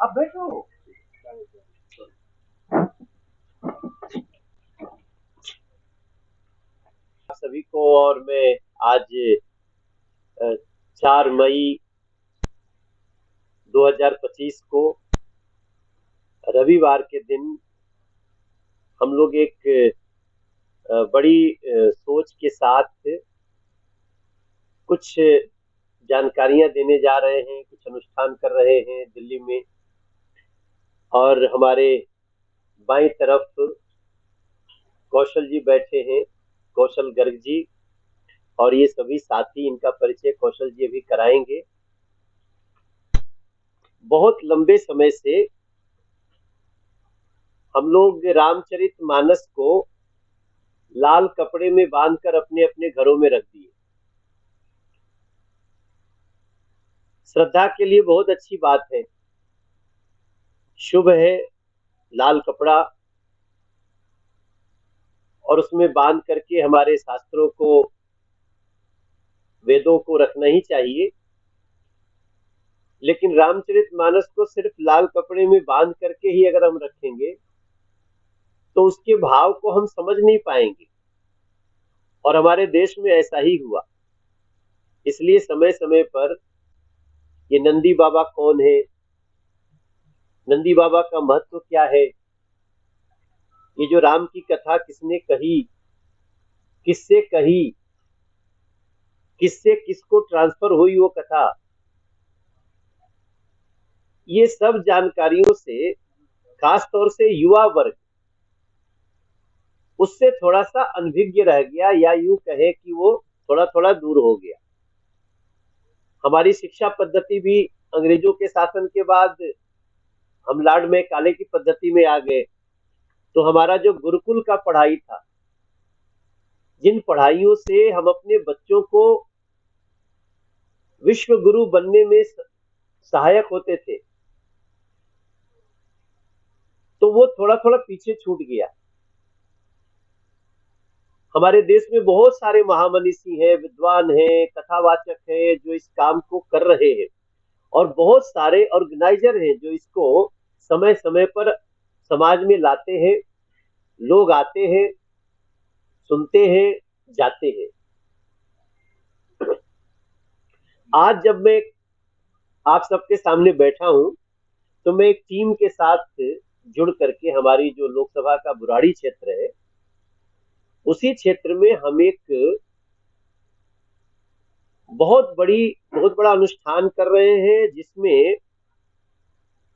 आप बैठो। सभी को, और मैं आज 4 मई 2025 को रविवार के दिन हम लोग एक बड़ी सोच के साथ कुछ जानकारियां देने जा रहे हैं, कुछ अनुष्ठान कर रहे हैं दिल्ली में। और हमारे बाईं तरफ कौशल जी बैठे हैं, कौशल गर्ग जी, और ये सभी साथी, इनका परिचय कौशल जी अभी कराएंगे। बहुत लंबे समय से हम लोग रामचरितमानस को लाल कपड़े में बांधकर अपने अपने घरों में रख दिए। श्रद्धा के लिए बहुत अच्छी बात है, शुभ है, लाल कपड़ा, और उसमें बांध करके हमारे शास्त्रों को, वेदों को रखना ही चाहिए। लेकिन रामचरितमानस को सिर्फ लाल कपड़े में बांध करके ही अगर हम रखेंगे तो उसके भाव को हम समझ नहीं पाएंगे, और हमारे देश में ऐसा ही हुआ। इसलिए समय समय पर ये नंदी बाबा कौन है, नंदी बाबा का महत्व क्या है, ये जो राम की कथा किसने कही, किससे कही, किससे किसको ट्रांसफर हुई वो कथा, ये सब जानकारियों से खास तौर से युवा वर्ग उससे थोड़ा सा अनभिज्ञ रह गया, या यूं कहे कि वो थोड़ा थोड़ा दूर हो गया। हमारी शिक्षा पद्धति भी अंग्रेजों के शासन के बाद हम लाड में काले की पद्धति में आ गए। तो हमारा जो गुरुकुल का पढ़ाई था, जिन पढ़ाइयों से हम अपने बच्चों को विश्व गुरु बनने में सहायक होते थे, तो वो थोड़ा थोड़ा पीछे छूट गया। हमारे देश में बहुत सारे महामनीषी हैं, विद्वान हैं, कथावाचक हैं जो इस काम को कर रहे हैं, और बहुत सारे ऑर्गेनाइजर हैं जो इसको समय समय पर समाज में लाते हैं। लोग आते हैं, सुनते हैं, जाते हैं। आज जब मैं आप सबके सामने बैठा हूं तो मैं एक टीम के साथ जुड़ करके, हमारी जो लोकसभा का बुराड़ी क्षेत्र है उसी क्षेत्र में हम एक बहुत बड़ा अनुष्ठान कर रहे हैं, जिसमें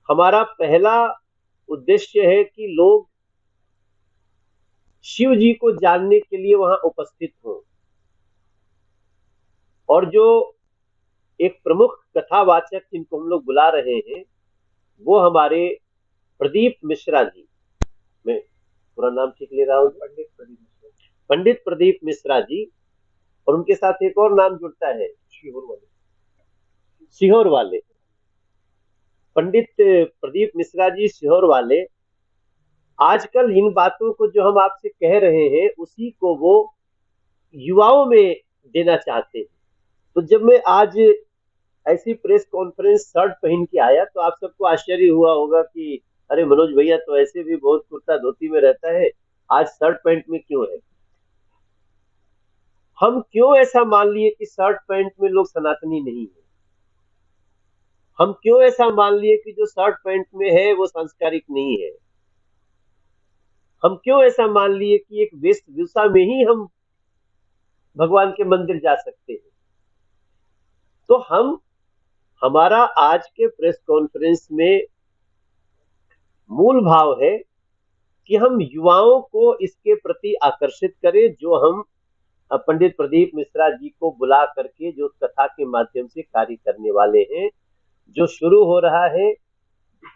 हमारा पहला उद्देश्य है कि लोग शिव जी को जानने के लिए वहां उपस्थित हों। और जो एक प्रमुख कथावाचक जिनको हम लोग बुला रहे हैं वो हमारे प्रदीप मिश्रा जी, मैं पूरा नाम ठीक ले रहा हूँ, पंडित प्रदीप मिश्रा जी, और उनके साथ एक और नाम जुड़ता है, सीहोर वाले पंडित प्रदीप मिश्रा जी, सीहोर वाले। आजकल इन बातों को जो हम आपसे कह रहे हैं उसी को वो युवाओं में देना चाहते हैं। तो जब मैं आज ऐसी प्रेस कॉन्फ्रेंस शर्ट पहन के आया तो आप सबको आश्चर्य हुआ होगा कि अरे मनोज भैया तो ऐसे भी बहुत कुर्ता धोती में रहता है, आज शर्ट पैंट में क्यों है। हम क्यों ऐसा मान लिए कि शर्ट पैंट में लोग सनातनी नहीं है? हम क्यों ऐसा मान लिए कि जो शर्ट पैंट में है वो सांस्कारिक नहीं है? हम क्यों ऐसा मान लिए कि एक वेशभूषा में ही हम भगवान के मंदिर जा सकते हैं? तो हमारा आज के प्रेस कॉन्फ्रेंस में मूल भाव है कि हम युवाओं को इसके प्रति आकर्षित करें, जो हम पंडित प्रदीप मिश्रा जी को बुला करके जो कथा के माध्यम से कार्य करने वाले हैं, जो शुरू हो रहा है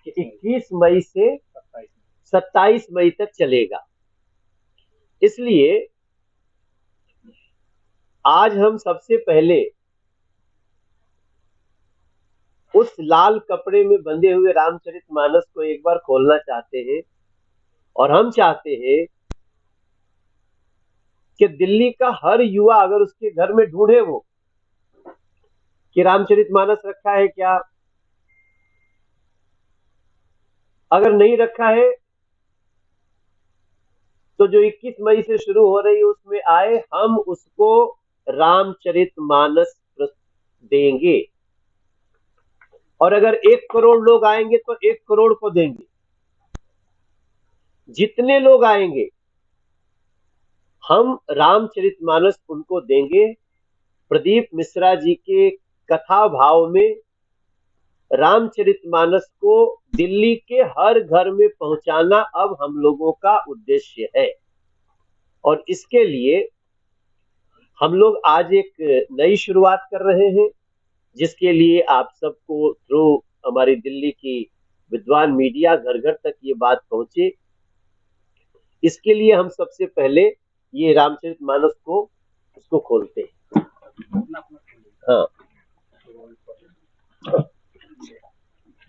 21 मई से 27 मई तक चलेगा। इसलिए आज हम सबसे पहले उस लाल कपड़े में बंधे हुए रामचरितमानस को एक बार खोलना चाहते हैं, और हम चाहते हैं कि दिल्ली का हर युवा अगर उसके घर में ढूंढे वो कि रामचरितमानस रखा है क्या, अगर नहीं रखा है तो जो 21 मई से शुरू हो रही है उसमें आए, हम उसको रामचरितमानस देंगे। और अगर 1 करोड़ लोग आएंगे तो 1 करोड़ को देंगे। जितने लोग आएंगे हम रामचरितमानस उनको देंगे। प्रदीप मिश्रा जी के कथा भाव में रामचरितमानस को दिल्ली के हर घर में पहुंचाना अब हम लोगों का उद्देश्य है। और इसके लिए हम लोग आज एक नई शुरुआत कर रहे हैं, जिसके लिए आप सबको थ्रू हमारी दिल्ली की विद्वान मीडिया घर घर तक ये बात पहुंचे, इसके लिए हम सबसे पहले ये रामचरितमानस को उसको खोलते हैं। हाँ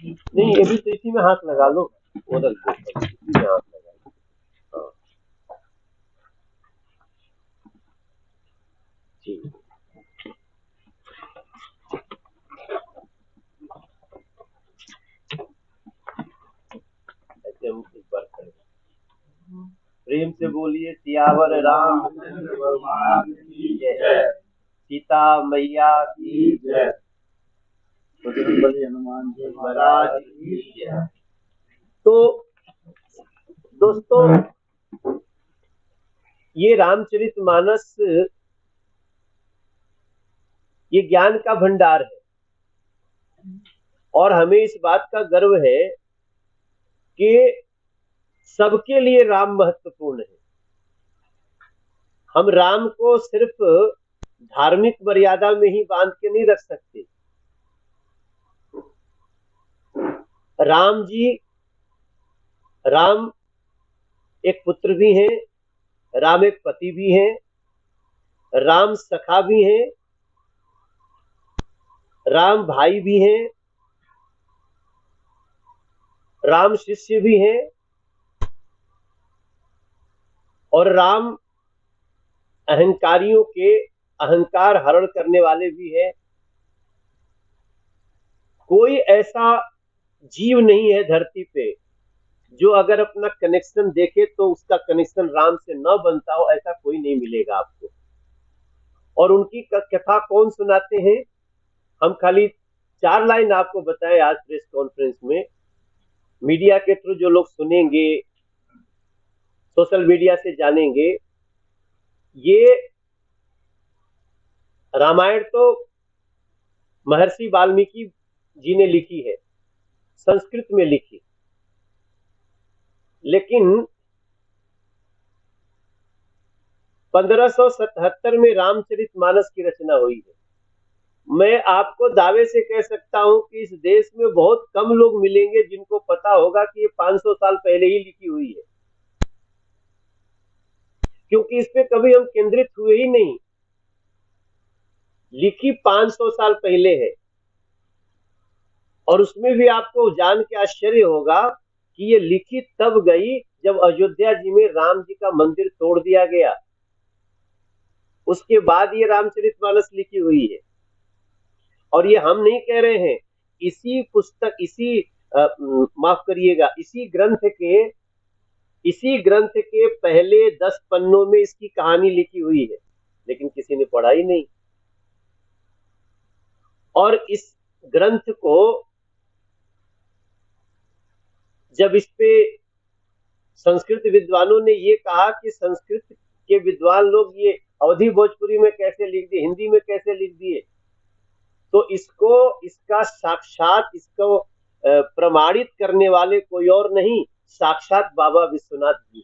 नहीं, ये भी तो इसी में हाथ लगा लो, उधर इसी में हाथ लगा लो। हाँ जी, ऐसे हम एक बार करें, प्रेम से बोलिए सियावर रामचंद्र भगवान की जय, सीता मैया की जय, बजरंगबली हनुमान जी महाराज की जय। तो दोस्तों, ये रामचरितमानस ये ज्ञान का भंडार है और हमें इस बात का गर्व है कि सबके लिए राम महत्वपूर्ण है। हम राम को सिर्फ धार्मिक मर्यादा में ही बांध के नहीं रख सकते। राम एक पुत्र भी हैं, राम एक पति भी हैं, राम सखा भी हैं, राम भाई भी हैं, राम शिष्य भी हैं और राम अहंकारियों के अहंकार हरण करने वाले भी हैं। कोई ऐसा जीव नहीं है धरती पे जो अगर अपना कनेक्शन देखे तो उसका कनेक्शन राम से न बनता हो, ऐसा कोई नहीं मिलेगा आपको। और उनकी कथा कौन सुनाते हैं? हम खाली 4 लाइन आपको बताएं आज प्रेस कॉन्फ्रेंस में, मीडिया के थ्रू जो लोग सुनेंगे, सोशल मीडिया से जानेंगे। ये रामायण तो महर्षि वाल्मीकि जी ने लिखी है, संस्कृत में लिखी, लेकिन 1577 में रामचरितमानस की रचना हुई है। मैं आपको दावे से कह सकता हूं कि इस देश में बहुत कम लोग मिलेंगे जिनको पता होगा कि ये 500 साल पहले ही लिखी हुई है, क्योंकि इस पे कभी हम केंद्रित हुए ही नहीं। लिखी 500 साल पहले है और उसमें भी आपको जान के आश्चर्य होगा कि ये लिखी तब गई जब अयोध्या जी में राम जी का मंदिर तोड़ दिया गया। उसके बाद ये रामचरितमानस लिखी हुई है। और ये हम नहीं कह रहे हैं, इसी पुस्तक, माफ करिएगा, इसी ग्रंथ के पहले 10 पन्नों में इसकी कहानी लिखी हुई है, लेकिन किसी ने पढ़ा ही नहीं। और इस ग्रंथ को जब इस पे संस्कृत विद्वानों ने ये कहा कि संस्कृत के विद्वान लोग ये अवधी भोजपुरी में कैसे लिख दिए, हिंदी में कैसे लिख दिए, तो इसका साक्षात इसको प्रमाणित करने वाले कोई और नहीं, साक्षात बाबा विश्वनाथ जी